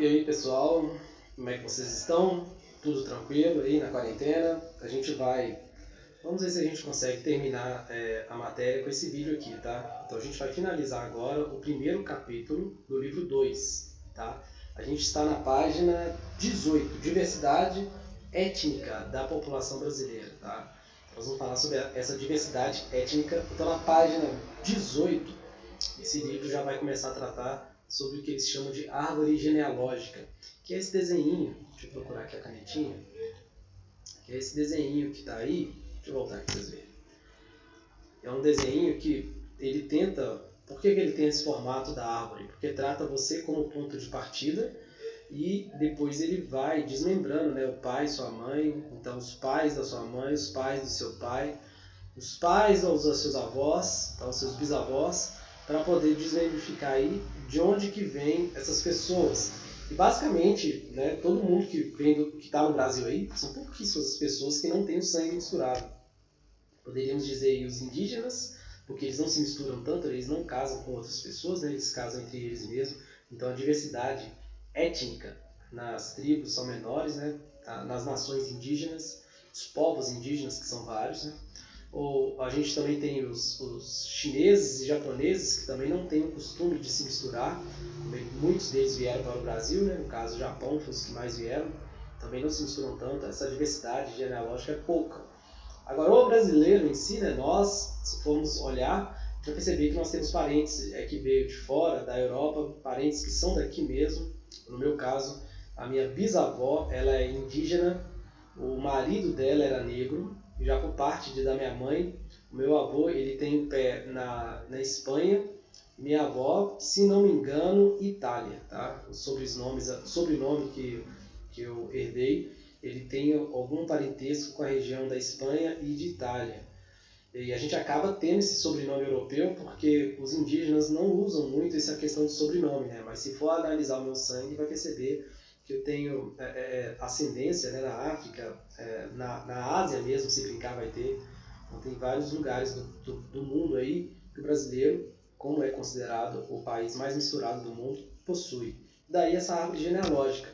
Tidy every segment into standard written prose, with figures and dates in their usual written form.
E aí, pessoal, como é que vocês estão? Tudo tranquilo aí na quarentena? Vamos ver se a gente consegue terminar a matéria com esse vídeo aqui, tá? Então a gente vai finalizar agora o primeiro capítulo do livro 2, tá? A gente está na página 18, Diversidade Étnica da População Brasileira, tá? Nós vamos falar sobre essa diversidade étnica. Então na página 18, esse livro já vai começar a tratar sobre o que eles chamam de árvore genealógica, que é esse desenhinho, deixa eu procurar aqui a canetinha, que é esse desenhinho que está aí, deixa eu voltar aqui para vocês verem. É um desenhinho que ele tenta, por que ele tem esse formato da árvore? Porque trata você como ponto de partida e depois ele vai desmembrando, né? O pai, sua mãe, então os pais da sua mãe, os pais do seu pai, os pais dos seus avós, então os seus bisavós, para poder desmembrificar aí de onde que vem essas pessoas. E basicamente, né, todo mundo que está no Brasil aí, são pouquíssimas as pessoas que não têm o sangue misturado. Poderíamos dizer aí os indígenas, porque eles não se misturam tanto, eles não casam com outras pessoas, né, eles casam entre eles mesmos. Então a diversidade étnica nas tribos são menores, né, nas nações indígenas, os povos indígenas, que são vários, né. Ou a gente também tem os chineses e japoneses que também não têm o costume de se misturar. Muitos deles vieram para o Brasil, né? No caso, o Japão foi os que mais vieram. Também não se misturam tanto, essa diversidade genealógica é pouca. Agora, o brasileiro em si, né? Nós, se formos olhar, a gente vai perceber que nós temos parentes que veio de fora, da Europa, parentes que são daqui mesmo. No meu caso, a minha bisavó, ela é indígena, o marido dela era negro. Já por parte da minha mãe, o meu avô ele tem o pé na Espanha, minha avó, se não me engano, Itália, tá? O sobrenome que eu herdei, ele tem algum parentesco com a região da Espanha e de Itália. E a gente acaba tendo esse sobrenome europeu porque os indígenas não usam muito essa questão de sobrenome, né? Mas se for analisar o meu sangue, vai perceber que eu tenho ascendência, né, na África, na Ásia mesmo, se brincar vai ter. Então tem vários lugares do mundo aí que o brasileiro, como é considerado o país mais misturado do mundo, possui. Daí essa árvore genealógica.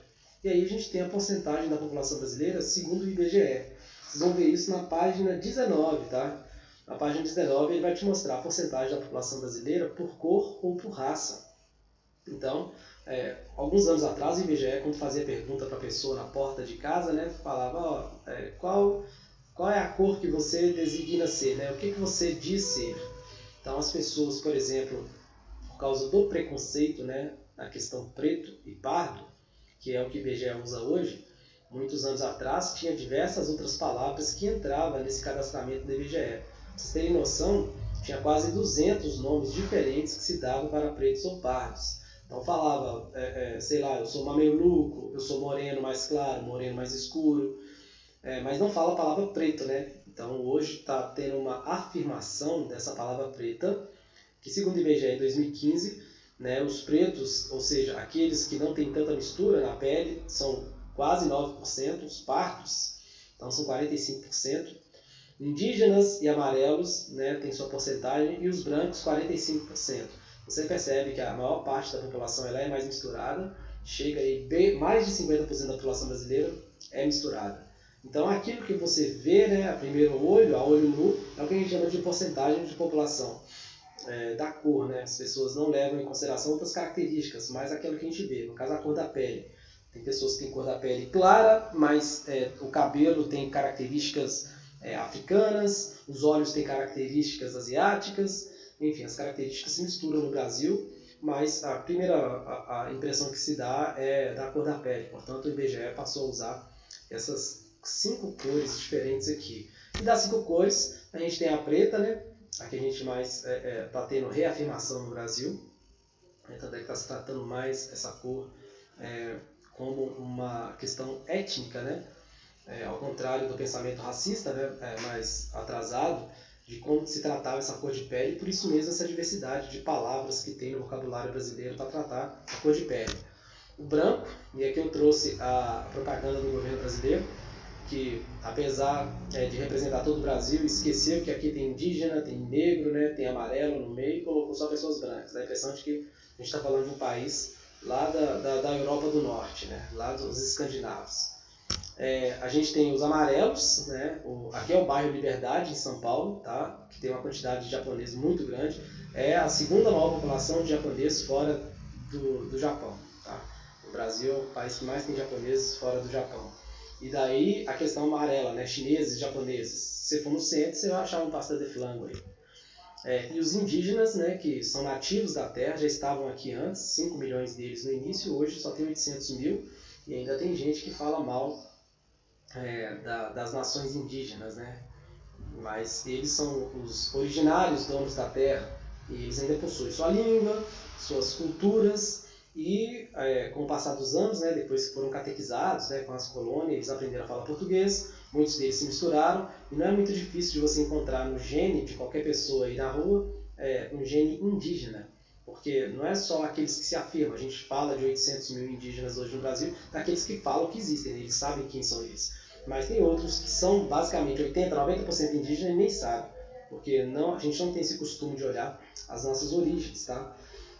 E aí a gente tem a porcentagem da população brasileira segundo o IBGE. Vocês vão ver isso na página 19, tá? Na página 19 ele vai te mostrar a porcentagem da população brasileira por cor ou por raça. Então, alguns anos atrás, o IBGE, quando fazia pergunta para a pessoa na porta de casa, né, falava, qual é a cor que você designa ser, né? O que você diz ser? Então, as pessoas, por exemplo, por causa do preconceito, né, na questão preto e pardo, que é o que o IBGE usa hoje, muitos anos atrás tinha diversas outras palavras que entravam nesse cadastramento do IBGE. Pra vocês terem noção, tinha quase 200 nomes diferentes que se davam para pretos ou pardos. Então falava, sei lá, eu sou mameluco, eu sou moreno mais claro, moreno mais escuro, mas não fala a palavra preto, né? Então hoje está tendo uma afirmação dessa palavra preta, que segundo o IBGE em 2015, né, os pretos, ou seja, aqueles que não têm tanta mistura na pele, são quase 9%, os pardos, então são 45%, indígenas e amarelos, né, tem sua porcentagem, e os brancos 45%. Você percebe que a maior parte da população ela é mais misturada, chega aí, mais de 50% da população brasileira é misturada. Então aquilo que você vê, né, a primeiro olho, a olho nu, é o que a gente chama de porcentagem de população. Da cor, né? As pessoas não levam em consideração outras características, mas aquilo que a gente vê, no caso a cor da pele. Tem pessoas que têm cor da pele clara, mas o cabelo tem características africanas, os olhos têm características asiáticas, enfim, as características se misturam no Brasil, mas a primeira impressão que se dá é da cor da pele. Portanto, o IBGE passou a usar essas 5 cores diferentes aqui. E das 5 cores, a gente tem a preta, né? A que a gente mais está tendo reafirmação no Brasil. Então, está se tratando mais essa cor como uma questão étnica, né? Ao contrário do pensamento racista, né? Mais atrasado, de como se tratava essa cor de pele, por isso mesmo essa diversidade de palavras que tem no vocabulário brasileiro para tratar a cor de pele. O branco, e aqui eu trouxe a propaganda do governo brasileiro, que apesar de representar todo o Brasil, esqueceu que aqui tem indígena, tem negro, né, tem amarelo no meio e colocou só pessoas brancas. Dá a impressão de que a gente está falando de um país lá da Europa do Norte, né? Lá dos escandinavos. A gente tem os amarelos, né? Aqui é o bairro Liberdade, em São Paulo, tá? Que tem uma quantidade de japoneses muito grande. É a segunda maior população de japoneses fora do Japão, tá? O Brasil é o país que mais tem japoneses fora do Japão. E daí a questão amarela, né? Chineses e japoneses. Se você for no centro, você vai achar um pastel de flango aí. E os indígenas, né, que são nativos da terra, já estavam aqui antes, 5 milhões deles no início, hoje só tem 800 mil, e ainda tem gente que fala mal das nações indígenas, né? Mas eles são os originários donos da terra, e eles ainda possuem sua língua, suas culturas, e com o passar dos anos, né, depois que foram catequizados, né, com as colônias, eles aprenderam a falar português, muitos deles se misturaram, e não é muito difícil de você encontrar no gene de qualquer pessoa aí na rua um gene indígena, porque não é só aqueles que se afirmam, a gente fala de 800 mil indígenas hoje no Brasil, daqueles que falam que existem, né, eles sabem quem são eles. Mas tem outros que são basicamente 80, 90% indígenas e nem sabem, porque a gente não tem esse costume de olhar as nossas origens, tá?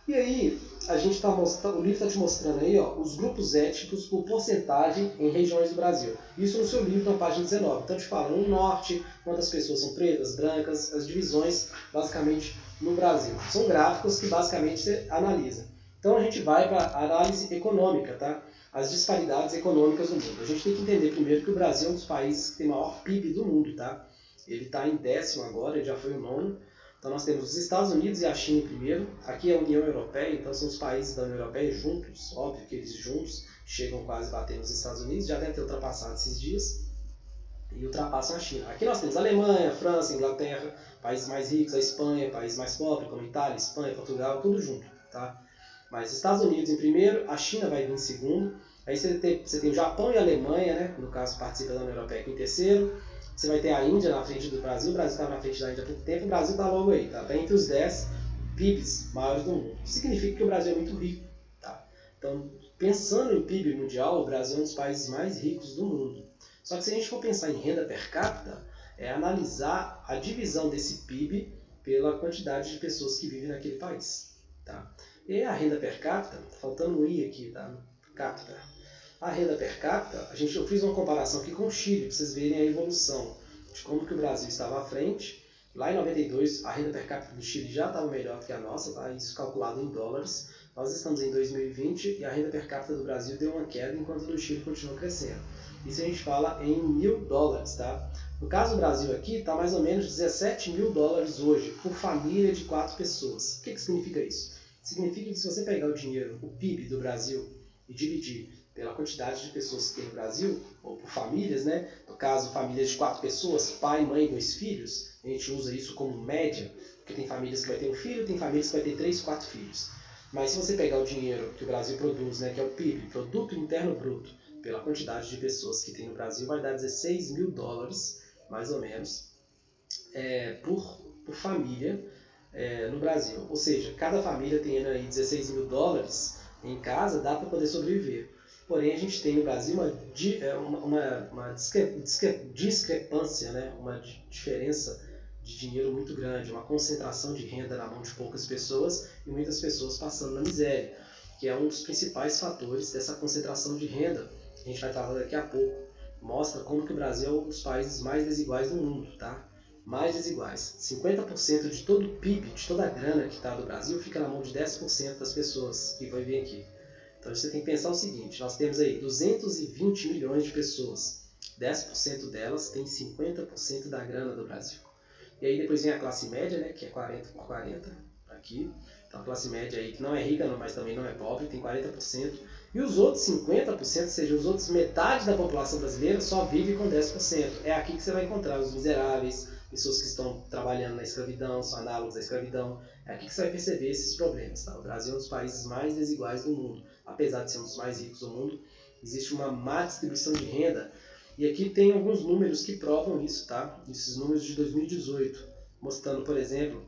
E aí, o livro está te mostrando aí, ó, os grupos étnicos por porcentagem em regiões do Brasil. Isso no seu livro, na página 19. Então, te fala no norte, quantas pessoas são pretas, brancas, as divisões, basicamente, no Brasil. São gráficos que, basicamente, você analisa. Então, a gente vai para a análise econômica, tá? As disparidades econômicas do mundo. A gente tem que entender primeiro que o Brasil é um dos países que tem maior PIB do mundo, tá? Ele está em 10º agora, ele já foi o 9º. Então nós temos os Estados Unidos e a China em primeiro. Aqui é a União Europeia, então são os países da União Europeia juntos. Óbvio que eles juntos chegam quase a bater nos Estados Unidos, já deve ter ultrapassado esses dias. E ultrapassam a China. Aqui nós temos a Alemanha, a França, a Inglaterra, países mais ricos, a Espanha, países mais pobres, como Itália, Espanha, Portugal, tudo junto, tá? Mas Estados Unidos em primeiro, a China vai vir em segundo. Aí você tem o Japão e a Alemanha, né? No caso participa da União Europeia aqui em terceiro. Você vai ter a Índia na frente do Brasil. O Brasil estava na frente da Índia há pouco tempo. O Brasil está logo aí, tá? Está entre os 10 PIBs maiores do mundo. Isso significa que o Brasil é muito rico, tá? Então, pensando em PIB mundial, o Brasil é um dos países mais ricos do mundo. Só que se a gente for pensar em renda per capita, é analisar a divisão desse PIB pela quantidade de pessoas que vivem naquele país, tá? E a renda per capita, faltando um i aqui, tá? Capita. A renda per capita, eu fiz uma comparação aqui com o Chile, para vocês verem a evolução de como que o Brasil estava à frente. Lá em 92, a renda per capita do Chile já estava melhor do que a nossa, tá? Isso calculado em dólares. Nós estamos em 2020 e a renda per capita do Brasil deu uma queda, enquanto a do Chile continua crescendo. Isso a gente fala em $1.000, tá? No caso do Brasil aqui, está mais ou menos $17.000 hoje, por família de 4 pessoas. O que significa isso? Significa que se você pegar o dinheiro, o PIB do Brasil, e dividir pela quantidade de pessoas que tem no Brasil, ou por famílias, né? No caso, famílias de 4 pessoas, pai, mãe e 2 filhos, a gente usa isso como média, porque tem famílias que vai ter um filho, tem famílias que vai ter 3, 4 filhos. Mas se você pegar o dinheiro que o Brasil produz, né, que é o PIB, Produto Interno Bruto, pela quantidade de pessoas que tem no Brasil, vai dar $16.000, mais ou menos, por família no Brasil. Ou seja, cada família tem aí $16.000 em casa, dá para poder sobreviver. Porém, a gente tem no Brasil uma discrepância, né? Uma diferença de dinheiro muito grande, uma concentração de renda na mão de poucas pessoas e muitas pessoas passando na miséria, que é um dos principais fatores dessa concentração de renda. A gente vai falar daqui a pouco. Mostra como que o Brasil é um dos países mais desiguais do mundo, tá? Mais desiguais. 50% de todo o PIB, de toda a grana que está do Brasil, fica na mão de 10% das pessoas que vão vir aqui. Então você tem que pensar o seguinte, nós temos aí 220 milhões de pessoas, 10% delas tem 50% da grana do Brasil. E aí depois vem a classe média, né, que é 40 por 40 aqui. Então a classe média aí que não é rica, mas também não é pobre, tem 40%. E os outros 50%, ou seja, os outros metade da população brasileira só vive com 10%. É aqui que você vai encontrar os miseráveis, pessoas que estão trabalhando na escravidão, são análogos à escravidão. É aqui que você vai perceber esses problemas. Tá? O Brasil é um dos países mais desiguais do mundo. Apesar de ser um dos mais ricos do mundo, existe uma má distribuição de renda. E aqui tem alguns números que provam isso, tá? Esses números de 2018, mostrando, por exemplo,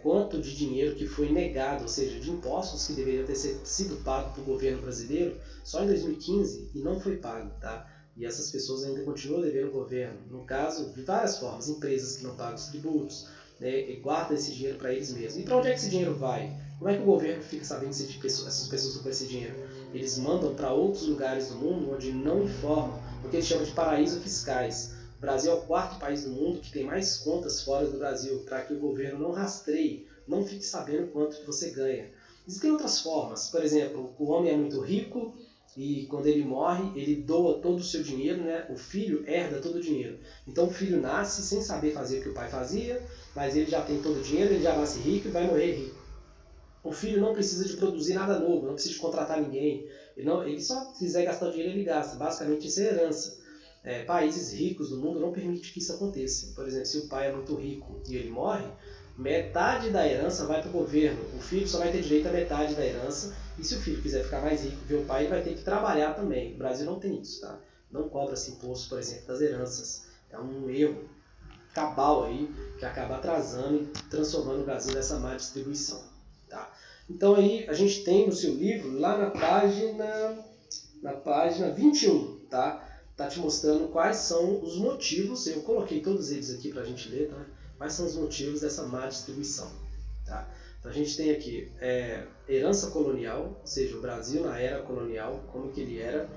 quanto de dinheiro que foi negado, ou seja, de impostos que deveriam ter sido pagos para o governo brasileiro só em 2015 e não foi pago, tá? E essas pessoas ainda continuam devendo ao governo. No caso, de várias formas, empresas que não pagam os tributos, né, e guardam esse dinheiro para eles mesmos. E para onde é que esse dinheiro vai? Como é que o governo fica sabendo se essas pessoas estão com esse dinheiro? Eles mandam para outros lugares do mundo onde não informam, porque eles chamam de paraísos fiscais. O Brasil é o quarto país do mundo que tem mais contas fora do Brasil, para que o governo não rastreie, não fique sabendo quanto que você ganha. Existem outras formas. Por exemplo, o homem é muito rico e quando ele morre, ele doa todo o seu dinheiro, né? O filho herda todo o dinheiro. Então o filho nasce sem saber fazer o que o pai fazia, mas ele já tem todo o dinheiro, ele já nasce rico e vai morrer rico. O filho não precisa de produzir nada novo, não precisa de contratar ninguém. Ele só quiser gastar o dinheiro, ele gasta. Basicamente isso é herança. Países ricos do mundo não permitem que isso aconteça. Por exemplo, se o pai é muito rico e ele morre, metade da herança vai para o governo. O filho só vai ter direito a metade da herança. E se o filho quiser ficar mais rico que o pai, ele vai ter que trabalhar também. O Brasil não tem isso, tá? Não cobra-se imposto, por exemplo, das heranças. É um erro cabal aí que acaba atrasando e transformando o Brasil nessa má distribuição. Tá? Então aí a gente tem no seu livro, lá na página 21, tá? Tá te mostrando quais são os motivos, eu coloquei todos eles aqui para a gente ler, tá? Quais são os motivos dessa má distribuição. Tá? Então a gente tem aqui herança colonial, ou seja, o Brasil na era colonial, como que ele era.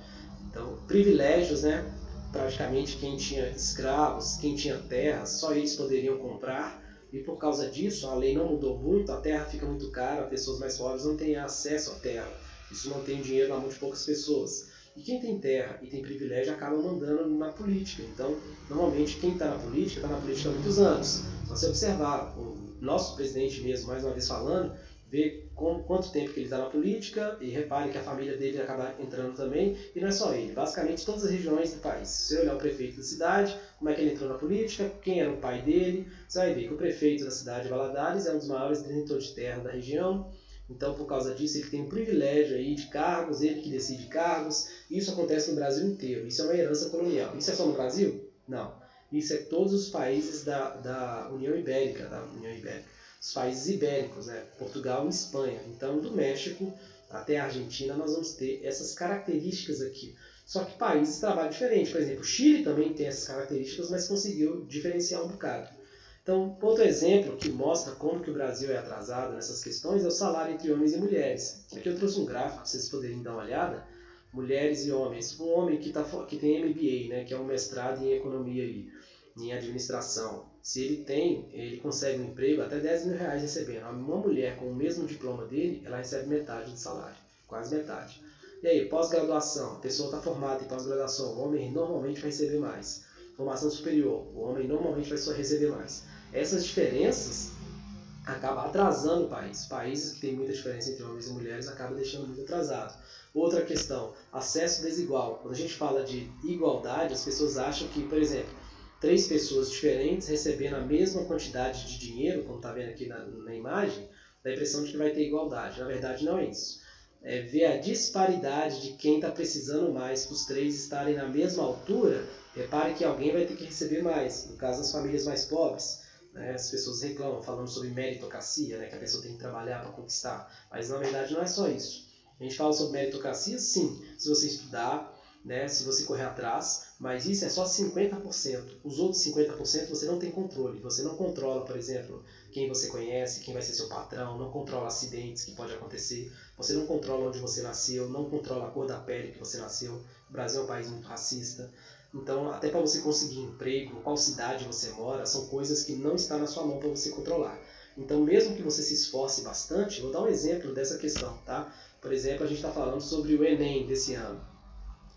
Então, privilégios, né? Praticamente quem tinha escravos, quem tinha terras, só eles poderiam comprar. E por causa disso, a lei não mudou muito, a terra fica muito cara, pessoas mais pobres não têm acesso à terra. Isso mantém dinheiro na mão de poucas pessoas. E quem tem terra e tem privilégio acaba mandando na política. Então, normalmente, quem está na política há muitos anos. Se você observar, o nosso presidente mesmo, mais uma vez falando, vê quanto tempo que ele está na política e repare que a família dele acaba entrando também. E não é só ele, basicamente todas as regiões do país. Se você olhar o prefeito da cidade, como é que ele entrou na política, quem era o pai dele, você vai ver que o prefeito da cidade de Valadares é um dos maiores detentores de terra da região. Então, por causa disso, ele tem um privilégio aí de cargos, ele que decide cargos. Isso acontece no Brasil inteiro. Isso é uma herança colonial. Isso é só no Brasil? Não. Isso é todos os países da União Ibérica, os países ibéricos, né? Portugal e Espanha. Então, do México até a Argentina, nós vamos ter essas características aqui. Só que países trabalham diferente. Por exemplo, o Chile também tem essas características, mas conseguiu diferenciar um bocado. Então, outro exemplo que mostra como que o Brasil é atrasado nessas questões é o salário entre homens e mulheres. Aqui eu trouxe um gráfico para vocês poderem dar uma olhada. Mulheres e homens. Um homem que tem MBA, né, que é um mestrado em economia e em administração. Se ele consegue um emprego até 10 mil reais recebendo. Uma mulher com o mesmo diploma dele, ela recebe metade do salário, quase metade. E aí, pós-graduação, a pessoa está formada em pós-graduação, o homem normalmente vai receber mais. Formação superior, o homem normalmente vai só receber mais. Essas diferenças acabam atrasando o país. Países que têm muita diferença entre homens e mulheres acabam deixando muito atrasado. Outra questão, acesso desigual. Quando a gente fala de igualdade, as pessoas acham que, por exemplo, 3 pessoas diferentes recebendo a mesma quantidade de dinheiro, como está vendo aqui na imagem, dá a impressão de que vai ter igualdade. Na verdade, não é isso. É ver a disparidade de quem está precisando mais, para os 3 estarem na mesma altura. Repare que alguém vai ter que receber mais. No caso das famílias mais pobres, né, as pessoas reclamam falando sobre meritocracia, né, que a pessoa tem que trabalhar para conquistar. Mas na verdade não é só isso. A gente fala sobre meritocracia, sim, se você estudar, né, se você correr atrás, mas isso é só 50%. Os outros 50% você não tem controle. Você não controla, por exemplo, quem você conhece, quem vai ser seu patrão, não controla acidentes que pode acontecer, você não controla onde você nasceu, não controla a cor da pele que você nasceu. O Brasil é um país muito racista. Então, até para você conseguir emprego, qual cidade você mora, são coisas que não estão na sua mão para você controlar. Então, mesmo que você se esforce bastante, vou dar um exemplo dessa questão, tá? Por exemplo, a gente está falando sobre o Enem desse ano.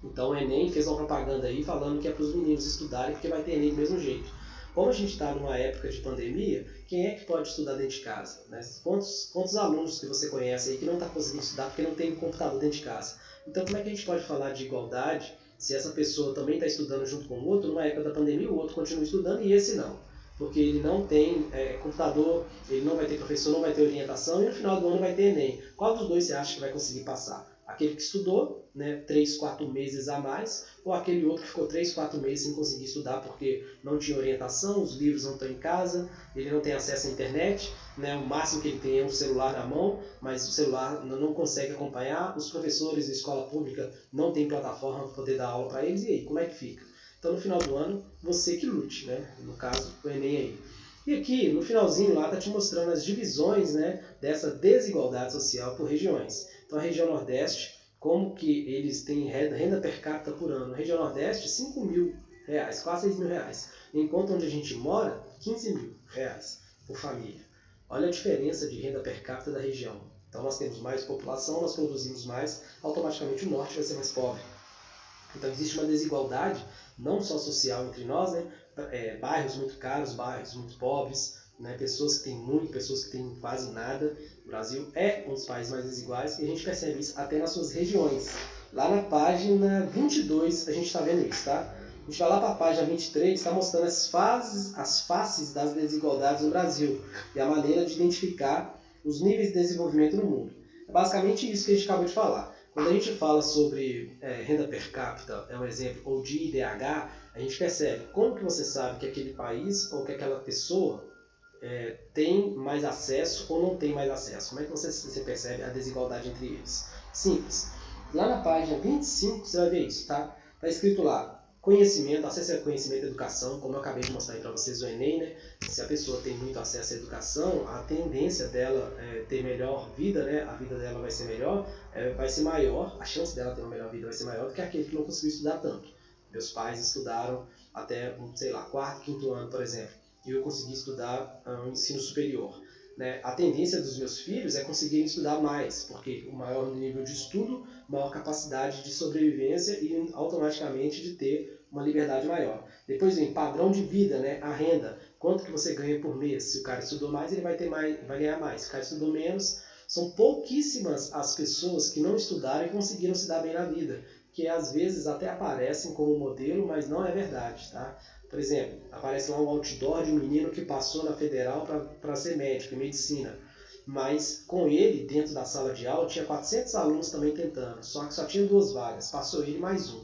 Então, o Enem fez uma propaganda aí falando que é para os meninos estudarem porque vai ter Enem do mesmo jeito. Como a gente está numa época de pandemia, quem é que pode estudar dentro de casa? Né? Quantos alunos que você conhece aí que não está conseguindo estudar porque não tem computador dentro de casa? Então, como é que a gente pode falar de igualdade se essa pessoa também está estudando junto com o outro, numa época da pandemia o outro continua estudando e esse não? Porque ele não tem computador, ele não vai ter professor, não vai ter orientação e no final do ano vai ter Enem. Qual dos dois você acha que vai conseguir passar? Aquele que estudou, né, 3, 4 meses a mais, ou aquele outro que ficou 3, 4 meses sem conseguir estudar porque não tinha orientação, os livros não estão em casa, ele não tem acesso à internet, né, o máximo que ele tem é um celular na mão, mas o celular não consegue acompanhar, os professores da escola pública não têm plataforma para poder dar aula para eles, e aí, como é que fica? Então, no final do ano, você que lute, né? No caso, o Enem aí. E aqui, no finalzinho lá, está te mostrando as divisões, né, dessa desigualdade social por regiões. Então, a região Nordeste, como que eles têm renda per capita por ano? Na região Nordeste, R$ 5.000, quase R$ 6.000. Enquanto onde a gente mora, R$ 15.000 por família. Olha a diferença de renda per capita da região. Então, nós temos mais população, nós produzimos mais, automaticamente o Norte vai ser mais pobre. Então, existe uma desigualdade, não só social entre nós, né? Bairros muito caros, bairros muito pobres, né? Pessoas que têm muito, pessoas que têm quase nada. O Brasil é um dos países mais desiguais e a gente percebe isso até nas suas regiões. Lá na página 22 a gente está vendo isso, tá? A gente vai lá para a página 23, está mostrando as faces das desigualdades no Brasil e a maneira de identificar os níveis de desenvolvimento no mundo. É basicamente isso que a gente acabou de falar. Quando a gente fala sobre renda per capita, é um exemplo, ou de IDH, a gente percebe como que você sabe que aquele país ou que aquela pessoa tem mais acesso ou não tem mais acesso. Como é que você percebe a desigualdade entre eles? Simples. Lá na página 25 você vai ver isso, tá? Está escrito lá, conhecimento, acesso a conhecimento e educação, como eu acabei de mostrar para vocês o Enem, né? Se a pessoa tem muito acesso à educação, a tendência dela ter melhor vida, né? A vida dela vai ser melhor, vai ser maior, a chance dela ter uma melhor vida vai ser maior do que aquele que não conseguiu estudar tanto. Meus pais estudaram até, sei lá, 4º, 5º ano, por exemplo, e eu consegui estudar um ensino superior. Né? A tendência dos meus filhos é conseguirem estudar mais, porque o maior nível de estudo, maior capacidade de sobrevivência e automaticamente de ter uma liberdade maior. Depois vem padrão de vida, né? A renda, quanto que você ganha por mês. Se o cara estudou mais, ele vai ganhar mais. Se o cara estudou menos, são pouquíssimas as pessoas que não estudaram e conseguiram se dar bem na vida, que às vezes até aparecem como modelo, mas não é verdade, tá? Por exemplo, aparece lá um outdoor de um menino que passou na federal para ser médico, em medicina. Mas com ele, dentro da sala de aula, tinha 400 alunos também tentando, só que só tinha 2 vagas, passou ele mais um.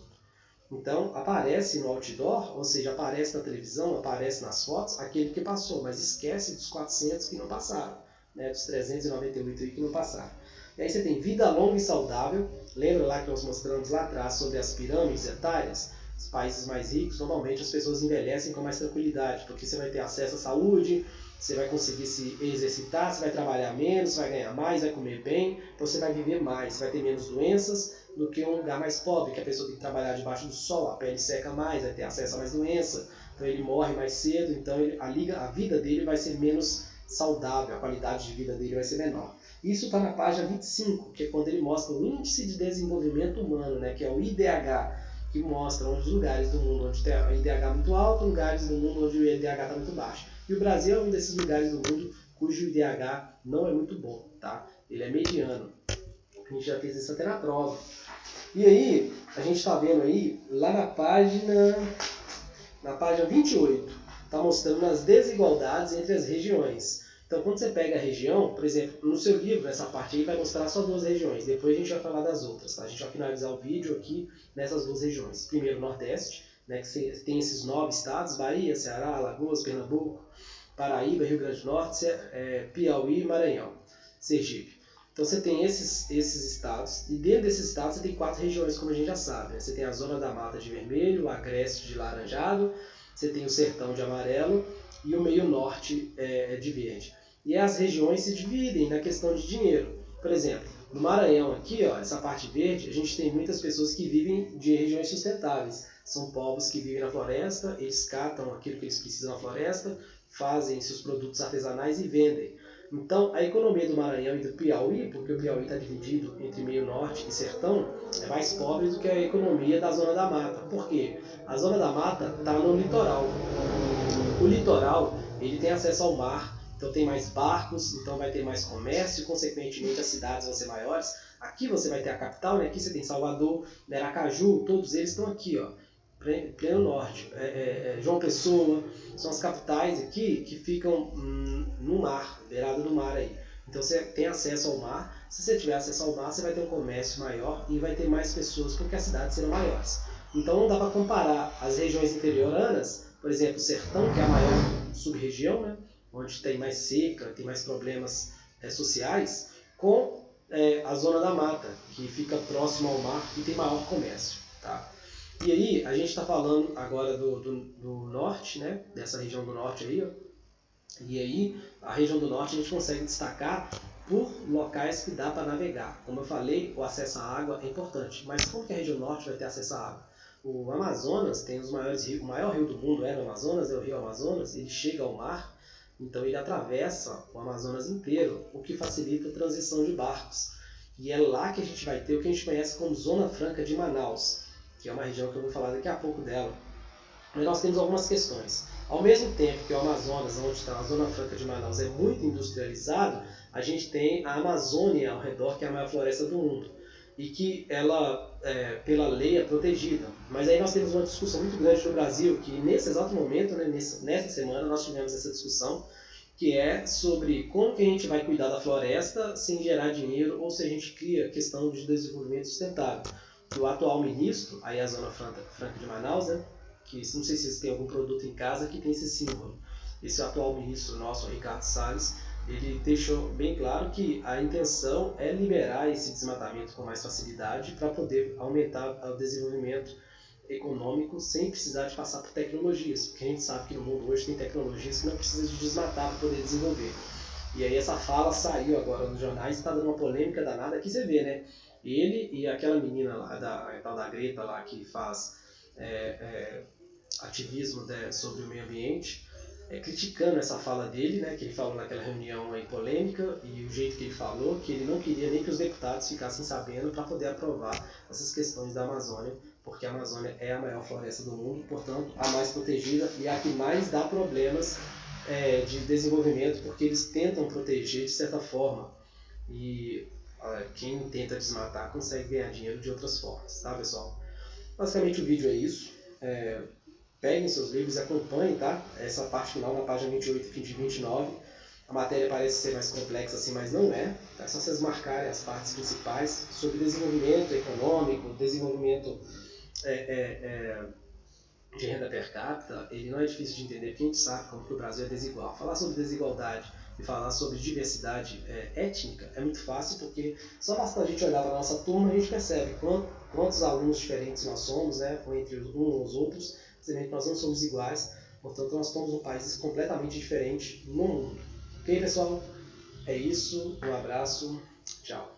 Então, aparece no outdoor, ou seja, aparece na televisão, aparece nas fotos, aquele que passou, mas esquece dos 400 que não passaram, né, dos 398 aí que não passaram. E aí você tem vida longa e saudável, lembra lá que nós mostramos lá atrás sobre as pirâmides etárias? Os países mais ricos, normalmente as pessoas envelhecem com mais tranquilidade, porque você vai ter acesso à saúde, você vai conseguir se exercitar, você vai trabalhar menos, vai ganhar mais, vai comer bem, então você vai viver mais, você vai ter menos doenças do que um lugar mais pobre, que a pessoa tem que trabalhar debaixo do sol, a pele seca mais, vai ter acesso a mais doença, então ele morre mais cedo, então a vida dele vai ser menos saudável, a qualidade de vida dele vai ser menor. Isso está na página 25, que é quando ele mostra o Índice de Desenvolvimento Humano, né, que é o IDH, que mostra os lugares do mundo onde tem o IDH muito alto, lugares do mundo onde o IDH está muito baixo. E o Brasil é um desses lugares do mundo cujo IDH não é muito bom, tá? Ele é mediano. A gente já fez isso até na prova. E aí, a gente está vendo aí, lá na página 28, está mostrando as desigualdades entre as regiões. Então, quando você pega a região, por exemplo, no seu livro, nessa parte aí, vai mostrar só 2 regiões. Depois a gente vai falar das outras, tá? A gente vai finalizar o vídeo aqui nessas 2 regiões. Primeiro, o Nordeste, né, que tem esses 9 estados, Bahia, Ceará, Alagoas, Pernambuco, Paraíba, Rio Grande do Norte, Piauí, Maranhão, Sergipe. Então você tem esses estados, e dentro desses estados você tem 4 regiões, como a gente já sabe. Né? Você tem a Zona da Mata de vermelho, o Agreste de laranjado, você tem o Sertão de amarelo e o meio norte de verde. E as regiões se dividem na questão de dinheiro. Por exemplo, no Maranhão aqui, ó, essa parte verde, a gente tem muitas pessoas que vivem de regiões sustentáveis. São povos que vivem na floresta, eles catam aquilo que eles precisam na floresta, fazem seus produtos artesanais e vendem. Então, a economia do Maranhão e do Piauí, porque o Piauí está dividido entre meio norte e sertão, é mais pobre do que a economia da Zona da Mata. Por quê? A Zona da Mata está no litoral. O litoral, ele tem acesso ao mar, então tem mais barcos, então vai ter mais comércio, consequentemente as cidades vão ser maiores. Aqui você vai ter a capital, né? Aqui você tem Salvador, Aracaju, todos eles estão aqui, ó, pleno norte. João Pessoa, são as capitais aqui que ficam no mar, beirada do mar aí. Então você tem acesso ao mar. Se você tiver acesso ao mar, você vai ter um comércio maior e vai ter mais pessoas porque as cidades serão maiores. Então não dá para comparar as regiões interioranas, por exemplo, o sertão, que é a maior sub-região, né, onde tem mais seca, tem mais problemas sociais, com a zona da mata, que fica próximo ao mar e tem maior comércio. Tá? E aí, a gente está falando agora do norte, né, dessa região do norte aí, ó. E aí, a região do norte a gente consegue destacar por locais que dá para navegar. Como eu falei, o acesso à água é importante. Mas como que a região norte vai ter acesso à água? O Amazonas tem os maiores rios, o maior rio do mundo é o Amazonas, é o rio Amazonas, ele chega ao mar, então ele atravessa o Amazonas inteiro, o que facilita a transição de barcos. E é lá que a gente vai ter o que a gente conhece como Zona Franca de Manaus, que é uma região que eu vou falar daqui a pouco dela. Mas nós temos algumas questões. Ao mesmo tempo que o Amazonas, onde está a Zona Franca de Manaus, é muito industrializado, a gente tem a Amazônia ao redor, que é a maior floresta do mundo, e que ela, pela lei, é protegida. Mas aí nós temos uma discussão muito grande no Brasil, que nesse exato momento, né, nessa semana, nós tivemos essa discussão, que é sobre como que a gente vai cuidar da floresta sem gerar dinheiro ou se a gente cria questão de desenvolvimento sustentável. O atual ministro, aí a Zona Franca de Manaus, né, que não sei se vocês têm algum produto em casa que tem esse símbolo. Esse atual ministro nosso, o Ricardo Salles, ele deixou bem claro que a intenção é liberar esse desmatamento com mais facilidade para poder aumentar o desenvolvimento econômico sem precisar de passar por tecnologias, porque a gente sabe que no mundo hoje tem tecnologias que não precisam de desmatar para poder desenvolver. E aí essa fala saiu agora nos jornais e está dando uma polêmica danada. Aqui você vê, né? Ele e aquela menina lá, a tal da Greta lá, que faz ativismo sobre o meio ambiente, criticando essa fala dele, né, que ele falou naquela reunião aí polêmica, e o jeito que ele falou, que ele não queria nem que os deputados ficassem sabendo para poder aprovar essas questões da Amazônia, porque a Amazônia é a maior floresta do mundo, portanto, a mais protegida e a que mais dá problemas de desenvolvimento, porque eles tentam proteger de certa forma, e quem tenta desmatar consegue ganhar dinheiro de outras formas, tá, pessoal? Basicamente o vídeo é isso. Peguem seus livros e acompanhem, tá? Essa parte final na página 28 e 29. A matéria parece ser mais complexa assim, mas não é. É só vocês marcarem as partes principais sobre desenvolvimento econômico, desenvolvimento de renda per capita. Ele não é difícil de entender, porque a gente sabe como que o Brasil é desigual. Falar sobre desigualdade e falar sobre diversidade étnica é muito fácil, porque só basta a gente olhar para a nossa turma e a gente percebe quantos alunos diferentes nós somos, né, entre uns e os outros. Nós não somos iguais, portanto nós somos um país completamente diferente no mundo. Ok, pessoal? É isso, um abraço, tchau.